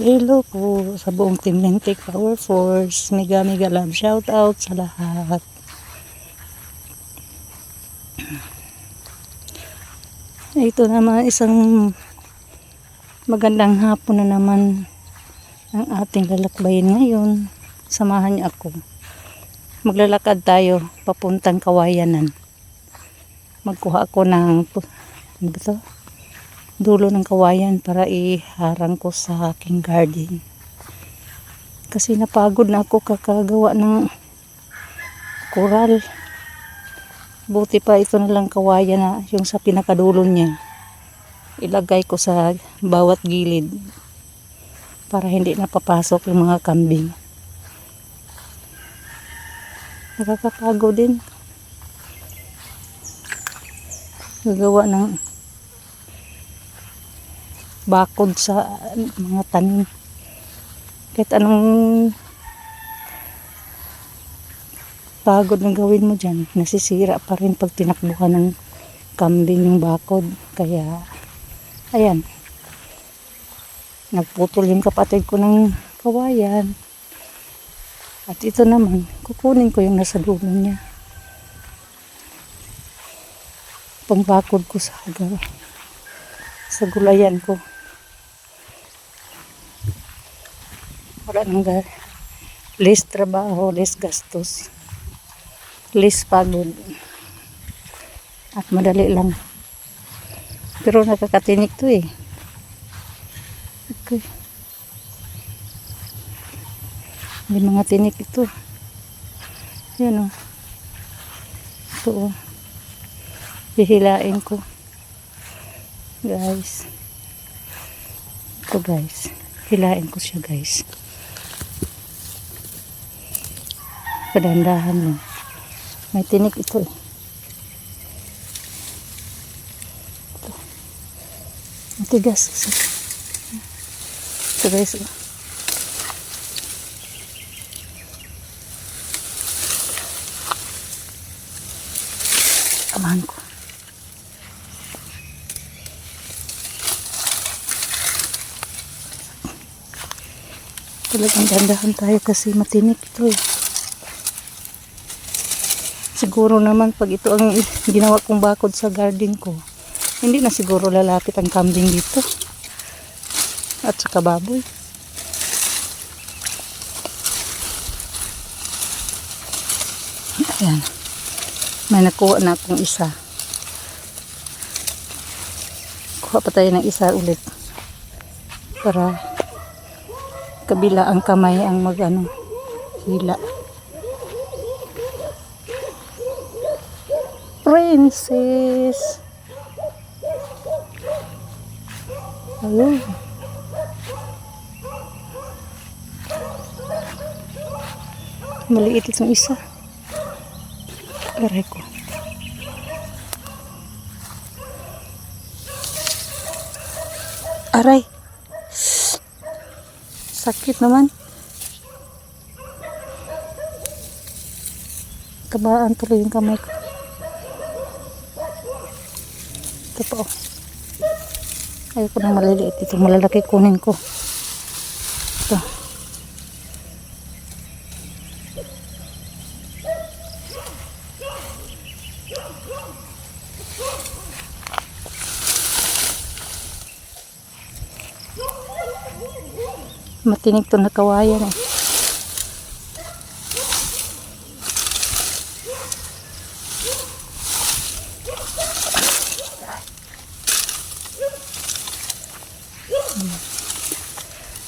Hello po sa buong Team Lintik Power Force. Mega love shout out sa lahat. Ito naman isang magandang hapon na naman ang ating lalakbayin ngayon. Samahan niyo ako. Maglalakad tayo papuntang Kawayanan. Magkuha ako ng ano ba to? Dulo ng kawayan para iharang ko sa aking garden. Kasi napagod na ako kakagawa ng koral. Buti pa ito na lang kawayan na yung sa pinakadulo niya. Ilagay ko sa bawat gilid para hindi napapasok yung mga kambing. Nakakapagod din. Gagawa ng bakod sa mga tanim. Kahit anong pagod na gawin mo dyan, nasisira pa rin pag tinakbuhan ng kambing yung bakod. Kaya ayan, nagputol yung kapatid ko ng kawayan, at ito naman kukunin ko yung nasa dulo niya, pangbakod ko sa gulayan ko. Wala nang less trabaho, less gastos, less pagod, at madali lang. Pero nakakatinik to eh. Okay. May mga tinik ito. Yan o. Ito o. Hihilain ko. Guys. Ito guys. Hilain ko siya guys. Padandahan lang. May tinik ito eh. Ito. Matigas. Ito guys. Samahan ko. Talagang dandahan tayo kasi matinik ito eh. Siguro naman pag ito ang ginawa kong bakod sa garden ko, hindi na siguro lalapit ang kambing dito at saka baboy. Ayan, may nakuha na akong isa. Kuha pa tayo ng isa ulit para kabila ang kamay ang hila. Princess. Ayun. Maliit itong isa. Aray ko. Aray. Sakit naman. Kabaan tuloy yung kamay ko. Ito po. Ayoko nang maliliit. Ito malalaki kunin ko. Ito. Matinig to na kawayan eh.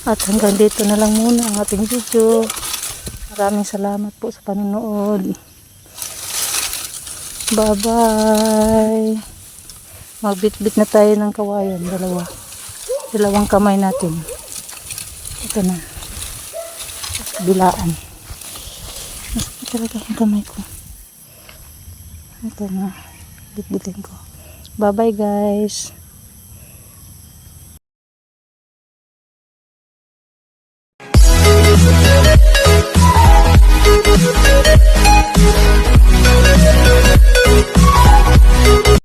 At hanggang dito na lang muna ang ating video. Maraming salamat po sa panonood. Bye bye. Magbitbit na tayo ng kawayan. Dalawang kamay natin. Ito na. Bilaan. Masakit talaga yung kamay ko. Ito na. Bitbitin ko. Bye bye guys.